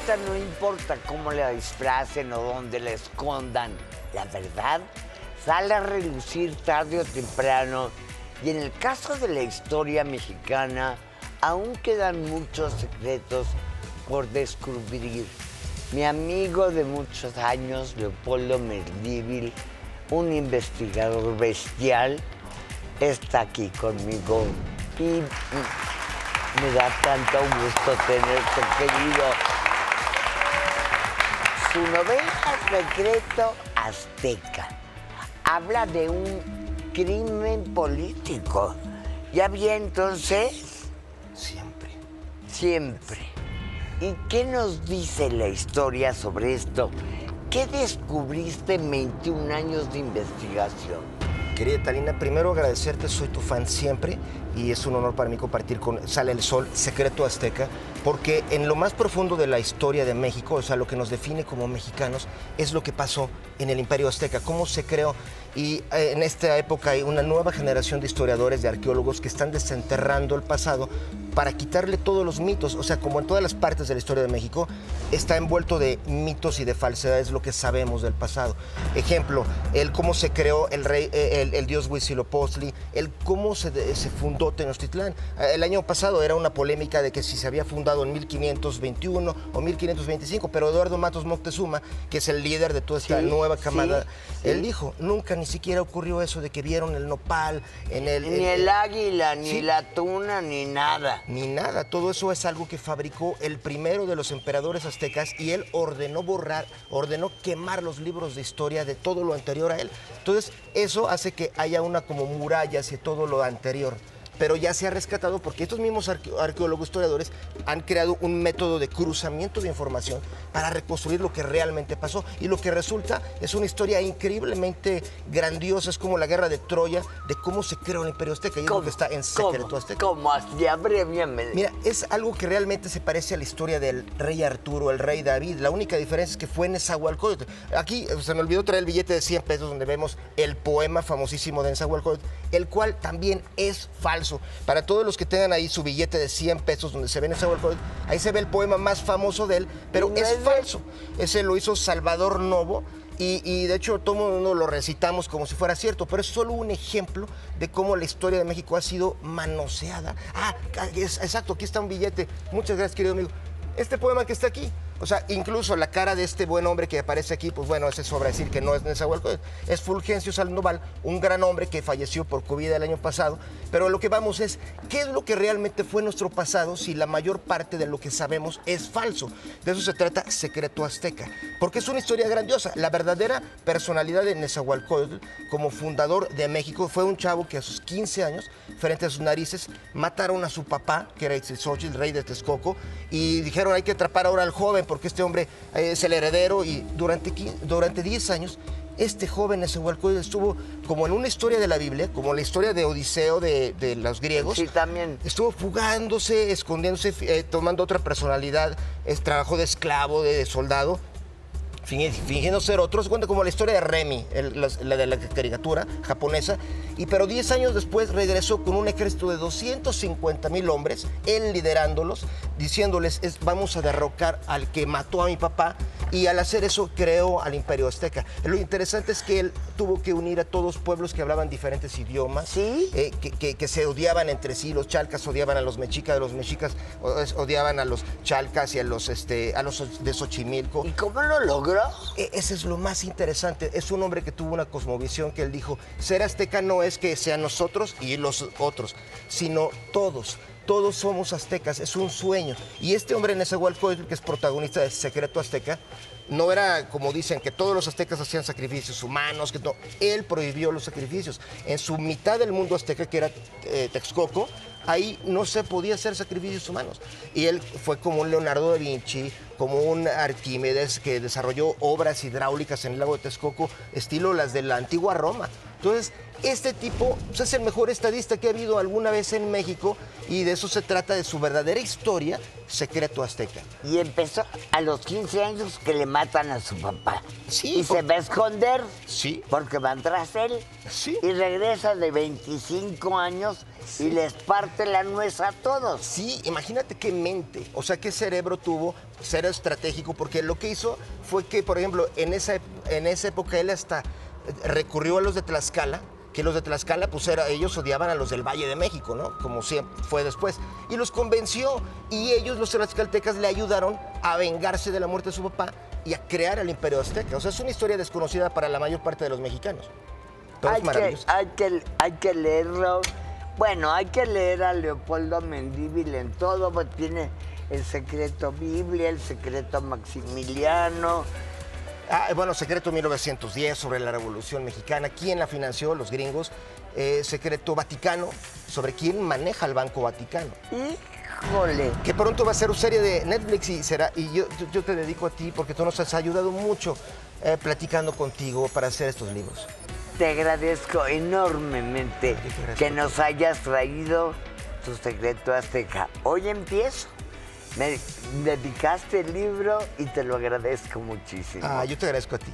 neta no importa cómo la disfracen o dónde la escondan. La verdad sale a relucir tarde o temprano. Y en el caso de la historia mexicana, aún quedan muchos secretos por descubrir. Mi amigo de muchos años, Leopoldo Mendívil, un investigador bestial, está aquí conmigo y me da tanto gusto tenerte, querido. Su novela Secreto Azteca habla de un crimen político. ¿Ya vi entonces? Siempre. Siempre. ¿Y qué nos dice la historia sobre esto? ¿Qué descubriste en 21 años de investigación? Querida Talina, primero agradecerte, soy tu fan siempre y es un honor para mí compartir con Sale el Sol, Secreto Azteca, porque en lo más profundo de la historia de México, o sea, lo que nos define como mexicanos, es lo que pasó en el Imperio Azteca, cómo se creó. Y en esta época hay una nueva generación de historiadores, de arqueólogos que están desenterrando el pasado para quitarle todos los mitos. O sea, como en todas las partes de la historia de México, está envuelto de mitos y de falsedades lo que sabemos del pasado. Ejemplo, el cómo se creó el rey, el dios Huitzilopochtli, el cómo se fundó Tenochtitlán. El año pasado era una polémica de que si se había fundado en 1521 o 1525, pero Eduardo Matos Moctezuma, que es el líder de toda esta nueva camada, él dijo, nunca ni siquiera ocurrió eso de que vieron el nopal en el... Ni el águila, ni la tuna, ni nada. Ni nada, todo eso es algo que fabricó el primero de los emperadores aztecas y él ordenó quemar los libros de historia de todo lo anterior a él. Entonces, eso hace que haya una como muralla hacia todo lo anterior. Pero ya se ha rescatado porque estos mismos arqueólogos historiadores han creado un método de cruzamiento de información para reconstruir lo que realmente pasó. Y lo que resulta es una historia increíblemente grandiosa, es como la guerra de Troya, de cómo se creó el Imperio Azteca, y es lo que está en Secreto Azteca. ¿Cómo? Ya abréviame. Mira, es algo que realmente se parece a la historia del rey Arturo, el rey David. La única diferencia es que fue en Nezahualcóyotl. Aquí se me olvidó traer el billete de 100 pesos donde vemos el poema famosísimo de Nezahualcóyotl, el cual también es falso. Para todos los que tengan ahí su billete de 100 pesos donde se ve Nezahualcóyotl, ahí se ve el poema más famoso de él, pero es falso. Ese lo hizo Salvador Novo y de hecho todo el mundo lo recitamos como si fuera cierto, pero es solo un ejemplo de cómo la historia de México ha sido manoseada. Exacto, aquí está un billete. Muchas gracias, querido amigo. Este poema que está aquí, o sea, incluso la cara de este buen hombre que aparece aquí, pues bueno, ese sobra decir que no es Nezahualcóyotl, es Fulgencio Sandoval, un gran hombre que falleció por COVID el año pasado, pero lo que vamos es, ¿qué es lo que realmente fue nuestro pasado si la mayor parte de lo que sabemos es falso? De eso se trata Secreto Azteca, porque es una historia grandiosa. La verdadera personalidad de Nezahualcóyotl como fundador de México fue un chavo que a sus 15 años, frente a sus narices, mataron a su papá, que era Itzilxóchitl, el rey de Texcoco, y dijeron hay que atrapar ahora al joven porque este hombre es el heredero, y durante 10 años este joven Nezahualcóyotl estuvo como en una historia de la Biblia, como la historia de Odiseo de los griegos. Sí, también. Estuvo fugándose, escondiéndose, tomando otra personalidad, trabajó de esclavo, de soldado, fingiendo ser otros, cuenta como la historia de Remy, la de la caricatura japonesa, pero 10 años después regresó con un ejército de 250,000 hombres, él liderándolos, diciéndoles, vamos a derrocar al que mató a mi papá, y al hacer eso creó al Imperio Azteca. Lo interesante es que él tuvo que unir a todos pueblos que hablaban diferentes idiomas, ¿sí? Que se odiaban entre sí. Los chalcas odiaban a los mexicas odiaban a los chalcas y a los de Xochimilco. ¿Y cómo lo logró? Ese es lo más interesante. Es un hombre que tuvo una cosmovisión que él dijo, ser azteca no es que sean nosotros y los otros, sino todos. Todos somos aztecas, es un sueño. Y este hombre Nezahualcóyotl, que es protagonista de Secreto Azteca, no era como dicen que todos los aztecas hacían sacrificios humanos, que no. Él prohibió los sacrificios. En su mitad del mundo azteca, que era Texcoco, ahí no se podía hacer sacrificios humanos. Y él fue como un Leonardo da Vinci, como un Arquímedes que desarrolló obras hidráulicas en el lago de Texcoco, estilo las de la antigua Roma. Entonces, este tipo pues, es el mejor estadista que ha habido alguna vez en México y de eso se trata, de su verdadera historia, Secreto Azteca. Y empezó a los 15 años que le matan a su papá. Sí, Y se va a esconder. Sí. Porque van tras él. Sí. Y regresa de 25 años y les parte la nuez a todos. Sí, imagínate qué mente, o sea, qué cerebro tuvo, ser estratégico, porque lo que hizo fue que, por ejemplo, en esa época él hasta recurrió a los de Tlaxcala, que los de Tlaxcala, pues ellos odiaban a los del Valle de México, ¿no? Como siempre fue después. Y los convenció, y ellos, los tlaxcaltecas, le ayudaron a vengarse de la muerte de su papá y a crear el Imperio Azteca. O sea, es una historia desconocida para la mayor parte de los mexicanos. Pero es maravilloso. Hay que leerlo. Bueno, hay que leer a Leopoldo Mendívil en todo, pues tiene el secreto Biblia, el secreto Maximiliano. Bueno, Secreto 1910 sobre la Revolución Mexicana, quién la financió, los gringos. Secreto Vaticano, sobre quién maneja el Banco Vaticano. Híjole. Que pronto va a ser una serie de Netflix y yo te dedico a ti porque tú nos has ayudado mucho platicando contigo para hacer estos libros. Te agradezco enormemente que nos hayas traído tu Secreto Azteca. Hoy empiezo. Me dedicaste el libro y te lo agradezco muchísimo. Yo te agradezco a ti.